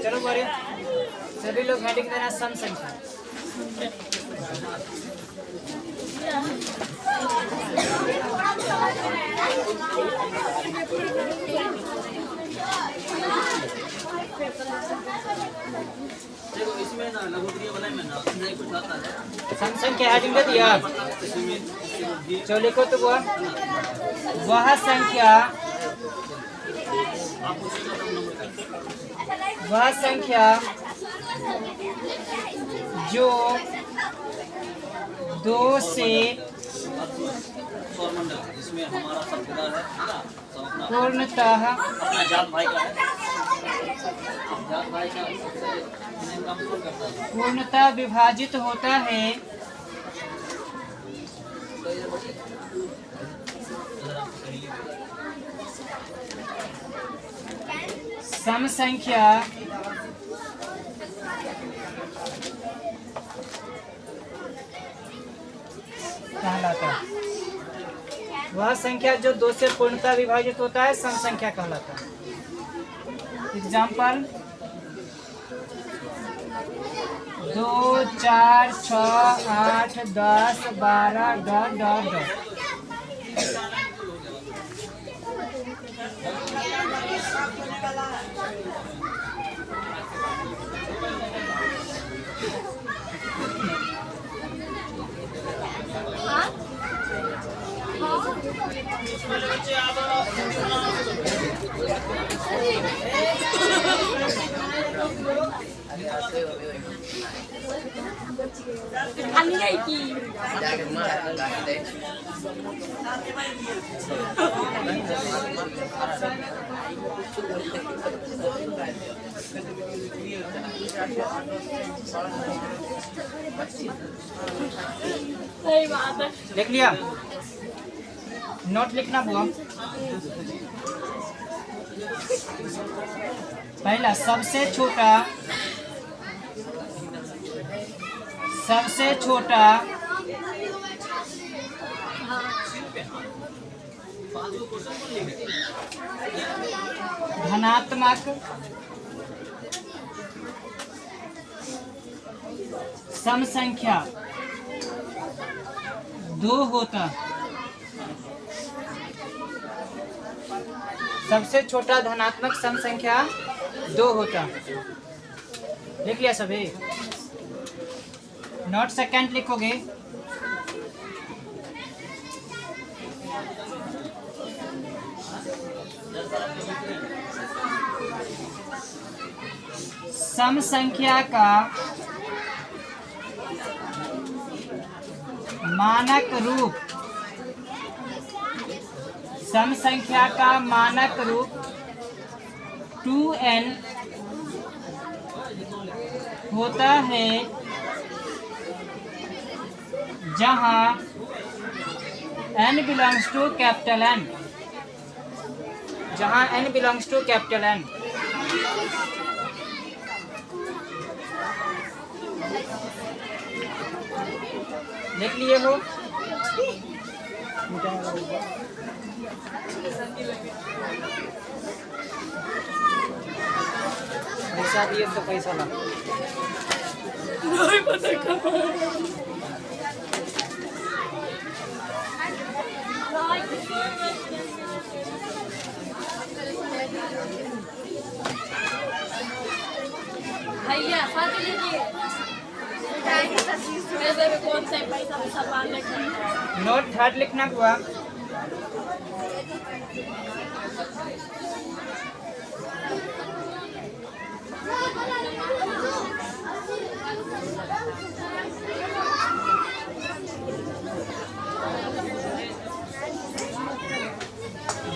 चलो बोले सभी लोग हेडिंग देना सम संख्या। देखो इसमें ना लघुक्रिया वाला में ना नहीं कुछ आता है। सम संख्या हेडिंग दे दिया। चलो लिखो तो वह संख्या जो 2 से इसमें हमारा सबकेदार है पूर्णतः अपना जात भाई का है। जात भाई का पूर्णतः विभाजित होता है सम संख्या कहलाता है। वह संख्या जो 2 से पूर्णतः विभाजित होता है सम संख्या कहलाता है। Example 2, 4, 6, 8, 10, 12 dot dot dot. खाली है कि सही बात है। देख लिया नोट लिखना बुआ। पहला सबसे छोटा धनात्मक सम संख्या 2 होता। सबसे छोटा धनात्मक सम संख्या 2 होता। लिख लिया सभी। नोट सेकंड लिखोगे सम संख्या का मानक रूप सम संख्या का मानक रूप 2n होता है जहां n belongs to capital N। जहां n belongs to capital N। देख लिए हो। पैसा दिए तो पैसा ला। नहीं पता कब भैया साथ लीजिए। पैसे में कौन सा पैसा सामान लेकर नोट थर्ड लिखना हुआ।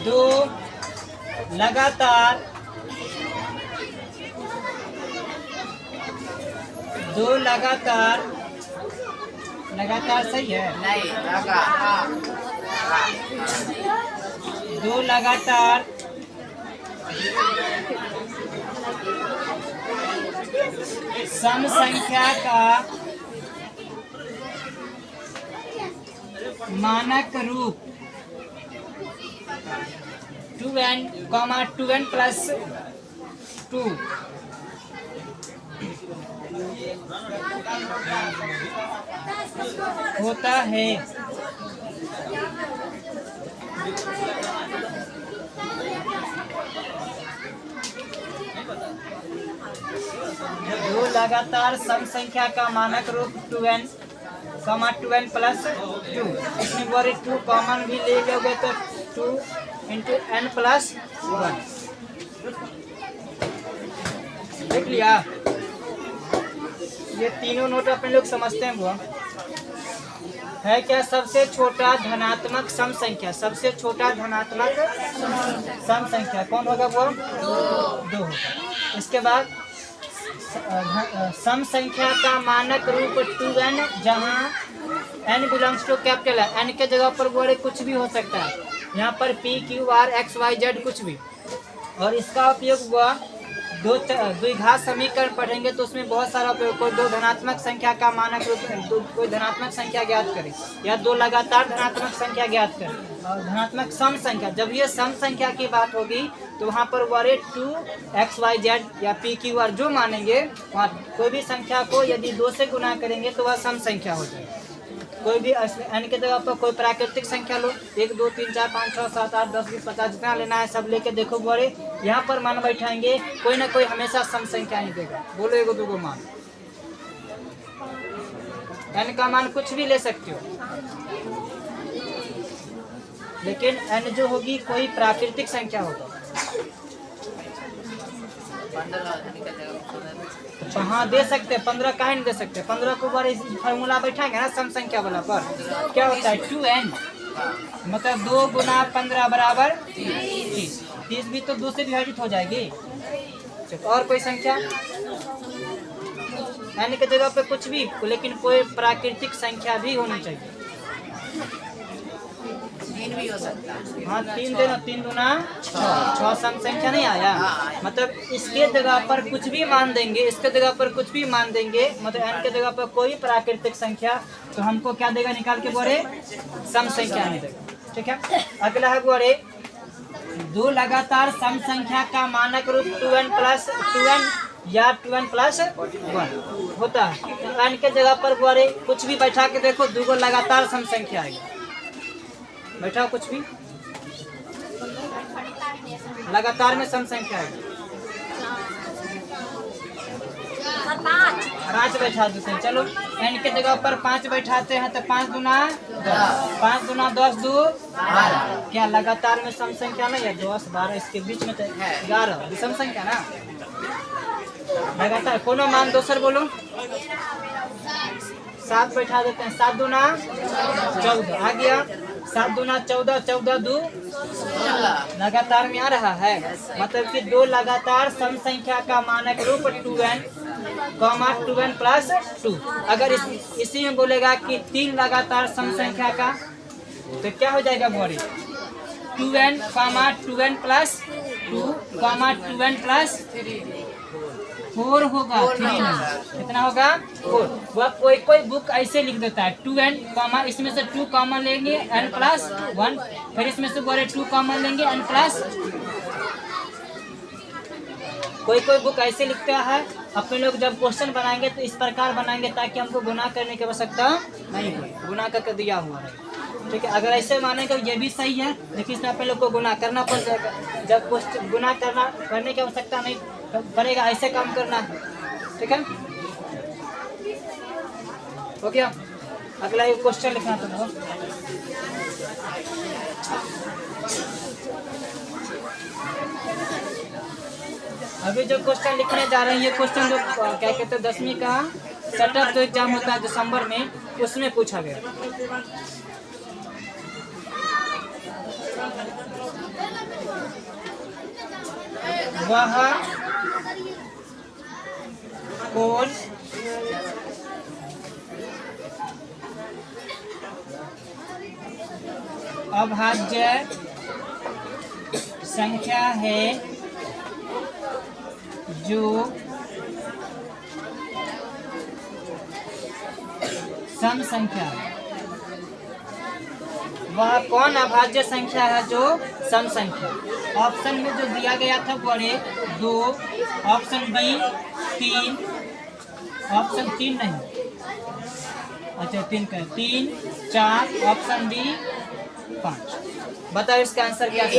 दो लगातार सही है नहीं दो लगातार सम संख्या का मानक रूप 2n, 2n + 2 होता है। दो लगातार सम संख्या का मानक रूप 2n, 2n प्लस 2, इसमें बोले 2 कॉमन भी ले लोगे तो 2 इंटू n प्लस 1। देख लिया? ये तीनों नोट अपने लोग समझते हैं। वो है क्या? सबसे छोटा धनात्मक सम संख्या, सबसे छोटा धनात्मक सम संख्या कौन होगा? वो 2 होगा। इसके बाद सम संख्या का मानक रूप 2n, जहाँ n बिलोंग्स टू कैपिटल है। n के जगह पर वो कुछ भी हो सकता है, यहाँ पर p q r x y z कुछ भी। और इसका उपयोग हुआ द्विघात समीकरण पढ़ेंगे तो उसमें बहुत सारा उपयोग। कोई दो धनात्मक संख्या का मानक रूप, कोई धनात्मक संख्या ज्ञात करे या दो लगातार धनात्मक संख्या ज्ञात करे। और धनात्मक सम संख्या, जब ये सम संख्या की बात होगी तो वहाँ पर वाले 2xyz या pqr जो मानेंगे, वहाँ कोई भी संख्या को यदि 2 से गुना करेंगे तो वह सम संख्या हो जाएगी। कोई भी n के जगह पर कोई प्राकृतिक संख्या लो, 1 2 3 4 5 6 7 8 10 20 50 जितना लेना है सब लेके देखो। बोले यहाँ पर मान बैठाएंगे, कोई ना कोई हमेशा सम संख्या ही देगा। बोलो 1 2 मान, n का मान कुछ भी ले सकते हो, लेकिन n जो होगी कोई प्राकृतिक संख्या होगा। हाँ दे सकते हैं, 15 काहे नहीं दे सकते? 15 को बार फार्मूला बैठाएंगे ना सम संख्या वाला पर, क्या होता है 2n, मतलब 2 गुना 15 बराबर 30। 30 भी तो 2 से विभाजित हो जाएगी। और कोई संख्या n के जगह पे कुछ भी, लेकिन कोई प्राकृतिक संख्या भी होनी चाहिए। 3 भी हो सकता है। हाँ 3 देना, 3 दूना 6 सम संख्या नहीं आया। मतलब इसके जगह पर कुछ भी मान देंगे, इसके जगह पर कुछ भी मान देंगे, मतलब n के जगह पर कोई प्राकृतिक संख्या, तो हमको क्या देगा निकाल के? बोले सम संख्या नहीं देगा। ठीक है, अगला है बोले दो लगातार सम संख्या का मानक रूप 2n प्लस 2n या 2n प्लस 1 होता है। तो n के जगह पर बोले कुछ भी बैठा के देखो, 2 को लगातार सम संख्या आएगी। बैठाओ कुछ भी, लगातार में सम संख्या है। 5 बैठा देते हैं। चलो n के जगह पर 5 बैठाते हैं तो 5 दूना 10, 5 दूना 10 2 12। क्या लगातार में सम संख्या नहीं है? 10 12 इसके बीच में तो 11 सम संख्या ना। लगातार कोनो मान दोसर बोलो। 7 बैठा देते हैं, 7 दूना 14 आ गया। 7 दूना 14, 14 2 लगातार में आ रहा है। मतलब कि 2 लगातार सम संख्या का मानक रूप 2n, 2n प्लस 2। अगर इसी में बोलेगा कि 3 लगातार सम संख्या का, तो क्या हो जाएगा? बोले 2n, 2n plus 2, 2n plus 4 होगा। 3 नहीं, कितना होगा? 4। वह कोई बुक ऐसे लिख देता है 2n, इसमें से 2 कॉमन लेंगे n प्लस 1, फिर इसमें से बोले 2 कॉमन लेंगे n प्लस। कोई बुक ऐसे लिखता है। अपने लोग जब क्वेश्चन बनाएंगे तो इस प्रकार बनाएंगे ताकि हमको गुना करने की आवश्यकता नहीं हो, गुना करके दिया हुआ है। ठीक है, अगर ऐसे मानेंगे ये भी सही है, लेकिन इसमें अपने लोग को गुना करना पड़ जाएगा। जब क्वेश्चन गुना करने की आवश्यकता नहीं पड़ेगा, ऐसे काम करना है। ठीक है, हो गया। अगला एक क्वेश्चन लिखना तुमको। अभी जो क्वेश्चन लिखने जा रहे हैं, ये क्वेश्चन जो क्या कहते हैं 10वीं का सेटअप जो एग्जाम होता है दिसंबर में, उसमें पूछा गया। वह कौन अभाज्य संख्या है जो सम संख्या है? वह कौन अभाज्य संख्या है जो सम संख्या? ऑप्शन में जो दिया गया था बड़े 2, ऑप्शन बी 3, ऑप्शन 3 नहीं, अच्छा 3 का 3, 4, ऑप्शन बी 5। बताओ इसका आंसर क्या है?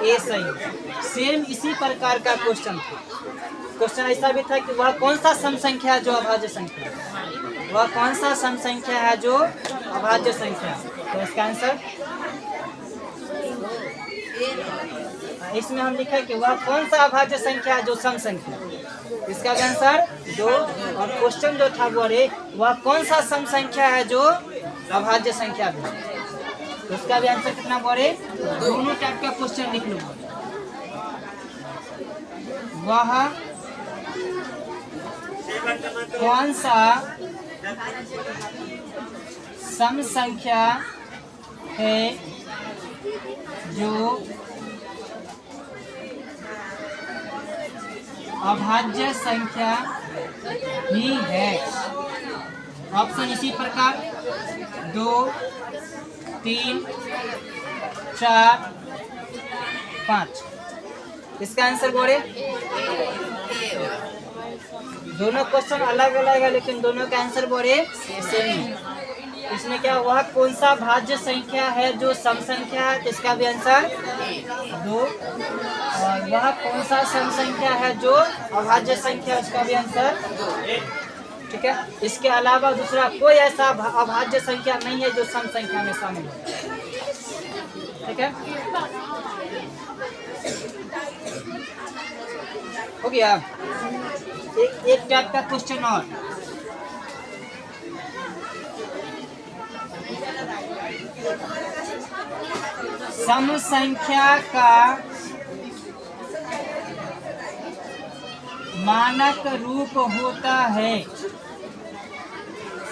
ए सही। सेम इसी प्रकार का क्वेश्चन था। क्वेश्चन ऐसा भी था कि वह कौन सा सम संख्या है जो अभाज्य संख्या है, वह कौन सा सम संख्या है जो अभाज्य संख्या है। तो इसका आंसर इसमें हम लिखा कि वह कौन सा अभाज्य संख्या है जो सम संख्या है। इसका भी आंसर 2। और क्वेश्चन जो था वो वह कौन सा सम संख्या है जो अभाज्य संख्या भी है। तो उसका भी आंसर कितना बोले? दोनों टाइप का क्वेश्चन लिख लो। वह कौन सा सम संख्या है जो अभाज्य संख्या ही है। ऑप्शन इसी प्रकार 2, 3, 4, 5। इसका आंसर बोले? दोनों क्वेश्चन अलग अलग है लेकिन दोनों का आंसर बोले सेम है। इसमें क्या हुआ, कौन सा भाज्य संख्या है जो सम संख्या है, इसका भी आंसर 2। और वह कौन सा सम संख्या है जो अभाज्य संख्या, उसका भी आंसर 2। ठीक है। इसके अलावा दूसरा कोई ऐसा अभाज्य संख्या नहीं है जो सम संख्या में शामिल है। ठीक है, हो गया। एक टाइप का क्वेश्चन और, सम संख्या का मानक रूप होता है।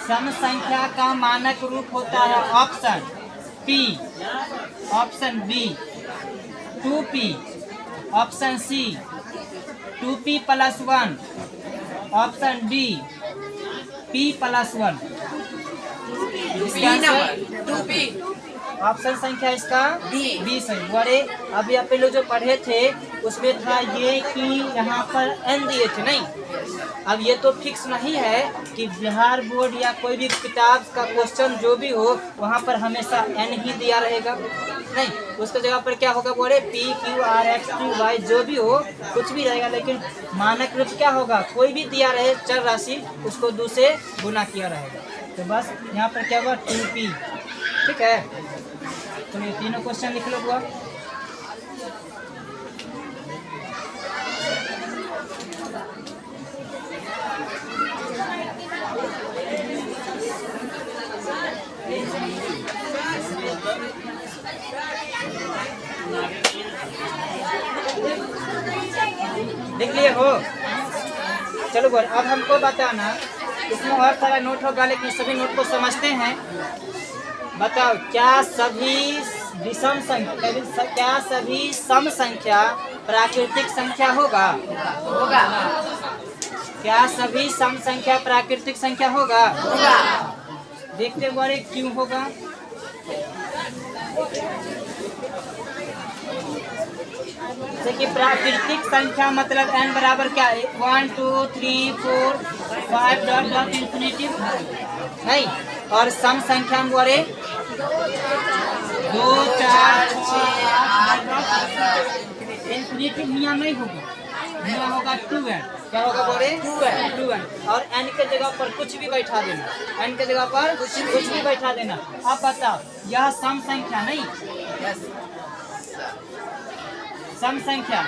सम संख्या का मानक रूप होता है option P, option B 2P, option C 2P + 1, option D P + 1। Option संख्या इसका बी सही। बड़े अभी आप लोग जो पढ़े थे उसमें था ये कि यहाँ पर n दिए थे, नहीं। अब ये तो फिक्स नहीं है कि बिहार बोर्ड या कोई भी किताब का क्वेश्चन जो भी हो वहाँ पर हमेशा n ही दिया रहेगा, नहीं। उसके जगह पर क्या होगा बोले, P, Q, R, X, Q, Y जो भी हो कुछ भी रहेगा, लेकिन मानक रूप क्या होगा, कोई भी दिया रहे चर राशि उसको 2 से गुना किया रहेगा। तो बस यहाँ पर क्या हुआ 2P। ठीक है, तो ये तीनों क्वेश्चन लिख लो हुआ। देख लिए हो? चलो बोल, अब हमको बताना, इसमें और सारा नोट होगा लेकिन सभी नोट को समझते हैं। बताओ, क्या सभी विषम संख्या, क्या सभी सम संख्या प्राकृतिक संख्या होगा? होगा। क्या सभी सम संख्या प्राकृतिक संख्या होगा? होगा। देखते बारे क्यों होगा। जैसे कि प्राकृतिक संख्या मतलब n बराबर क्या है, 1, 2, 3, 4, 5 डॉट इंफिनिटिव, नहीं। और सम संख्या में बोले 2, 4, 6, 8 इंफिनिटिव नियम नहीं होगा, नियम होगा 2n। क्या होगा बोले 2n। और n के जगह पर कुछ भी बैठा देना, n के जगह पर कुछ भी बैठा देना। अब बताओ, यह सम संख्या नहीं, सम संख्या।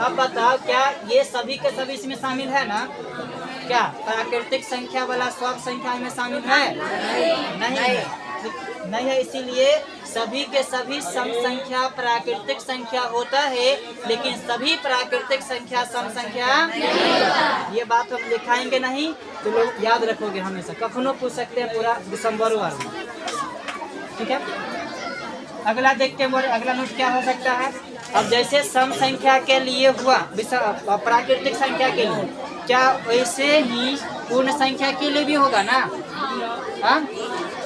अब बताओ, क्या ये सभी के सभी इसमें शामिल है ना? क्या प्राकृतिक संख्या वाला सब संख्या में शामिल है? नहीं है। इसीलिए सभी के सभी सम संख्या प्राकृतिक संख्या होता है, लेकिन सभी प्राकृतिक संख्या सम संख्या ये बात हम लिखाएंगे नहीं तो लोग याद रखोगे हमेशा, कखनो पूछ सकते हैं पूरा दिसंबर वार में। ठीक है, अगला देखते हैं। अगला नोट क्या हो सकता है। अब जैसे सम संख्या के लिए हुआ, प्राकृतिक संख्या के लिए, क्या वैसे ही पूर्ण संख्या के लिए भी होगा ना? हाँ,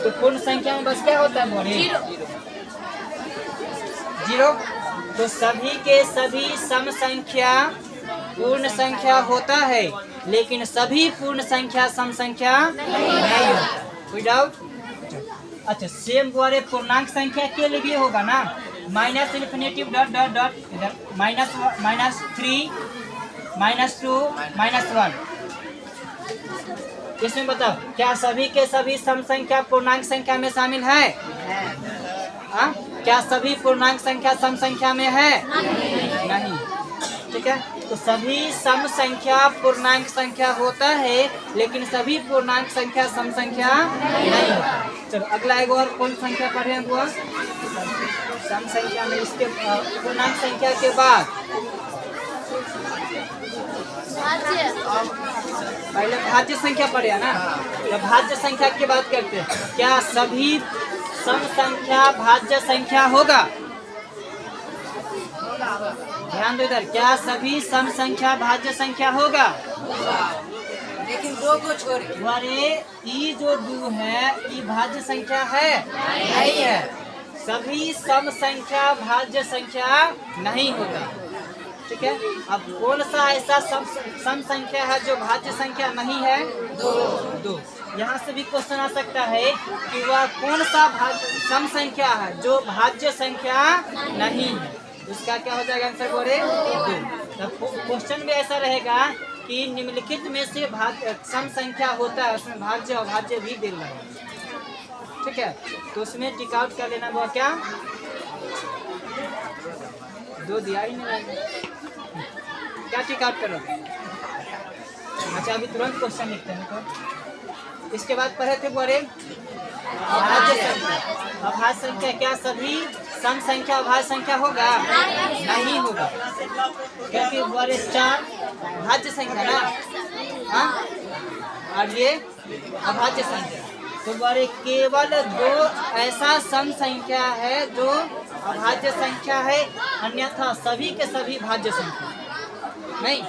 तो पूर्ण संख्या में बस क्या होता है बोले 0। तो सभी के सभी सम संख्या पूर्ण संख्या होता है, लेकिन सभी पूर्ण संख्या सम संख्या नहीं होता। कोई डाउट? अच्छा, सेम द्वारे पूर्णांक संख्या के लिए भी होगा ना, minus infinitive dot dot dot इधर -3 -2 -1। इसमें बताओ क्या सभी के सभी सम संख्या पूर्णांक संख्या में शामिल है? हाँ, क्या सभी पूर्णांक संख्या सम संख्या में है? नहीं। ठीक है, तो सभी सम संख्या पूर्णांक संख्या होता है, लेकिन सभी पूर्णांक संख्या सम संख्या नहीं होता। चलो अगला एक और कौन संख्या पढ़े हैं वो? सम संख्या में इसके पूर्णांक संख्या के बाद पहले भाज्य संख्या पढ़े है ना, जब भाज्य संख्या की बात करते हैं, क्या सभी सम संख्या भाज्य संख्या होगा? ध्यान दो इधर, क्या सभी सम संख्या भाज्य संख्या होगा? लेकिन 2 को छोड़ के। अरे ये जो 2 है ये भाज्य संख्या है? नहीं है। सभी सम संख्या भाज्य संख्या नहीं होता। ठीक है, अब कौन सा ऐसा सम संख्या है जो भाज्य संख्या नहीं है? 2। यहाँ से भी क्वेश्चन आ सकता है कि वह कौन सा सम संख्या है जो भाज्य संख्या नहीं है। उसका क्या हो जाएगा आंसर? बोले 2। क्वेश्चन भी ऐसा रहेगा कि निम्नलिखित में से सम संख्या होता है, उसमें भाज्य अभाज्य भी दे रहा है। ठीक है, तो उसमें टिक आउट कर लेना। वो क्या 2 दिया ही नहीं, क्या टिक आउट करो? अच्छा, अभी तुरंत क्वेश्चन लिखते हैं। तो इसके बाद पढ़े थे बोले अभाज्य संख्या। अभाज्य संख्या क्या सभी सम संख्या अभाज्य संख्या होगा? नहीं होगा, क्योंकि बोले 4 भाज्य संख्या ना, हाँ, और ये अभाज्य संख्या। तो बोले केवल 2 ऐसा सम संख्या है जो अभाज्य संख्या है, अन्यथा सभी के सभी भाज्य संख्या नहीं।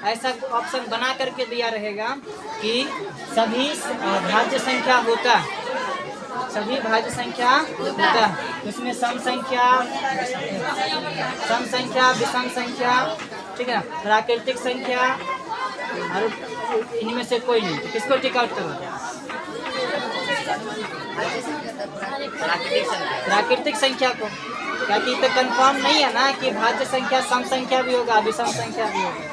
ऐसा ऑप्शन बना करके दिया रहेगा कि सभी भाज्य संख्या होता है, सभी भाज्य संख्या होता है। उसमें सम संख्या, विषम संख्या, ठीक है, प्राकृतिक संख्या, और इनमें से कोई नहीं। तो किसको टिक आउट करो? प्राकृतिक संख्या को, क्योंकि तो कंफर्म नहीं है ना कि भाज्य संख्या सम संख्या भी होगा विषम संख्या भी होगा।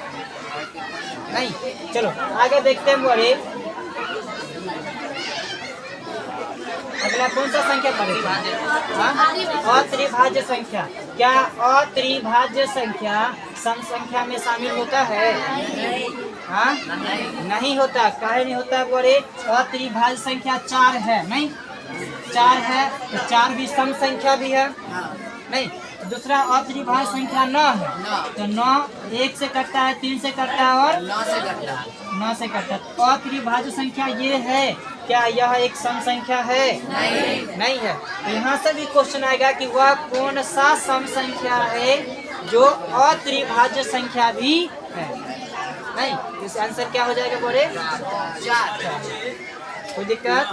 नहीं, चलो आगे देखते हैं। बोले अगला कौन सा संख्या पड़ेगा? अत्रिभाज्य संख्या। क्या अत्रिभाज्य संख्या सम संख्या में शामिल होता है? हाँ, नहीं होता। काहे नहीं होता? बोले अत्रिभाज्य संख्या 4 है, नहीं 4 है तो 4 भी सम संख्या भी है, नहीं। दूसरा अत्रिभाज्य संख्या 9 है, तो 9 1 से कटता है, 3 से कटता है और 9 से कटता है। 9 से कटता है। अत्रिभाज्य संख्या ये है, क्या यह एक सम संख्या है? नहीं है। तो यहाँ से भी क्वेश्चन आएगा कि वह कौन सा सम संख्या है जो अत्रिभाज्य संख्या भी है? नहीं, इस आंसर क्या हो जाएगा? बोले 4। कोई दिक्कत?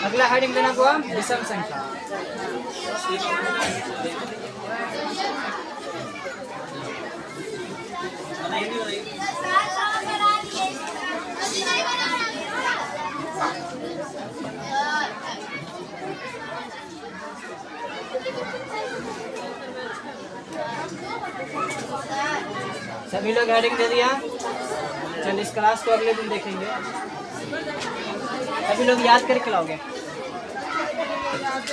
अगला हेडिंग देना हुआ विषम संख्या। सभी लोग हेडिंग दे दिया? चल इस क्लास को अगले दिन देखेंगे। सभी लोग याद करके लाओगे।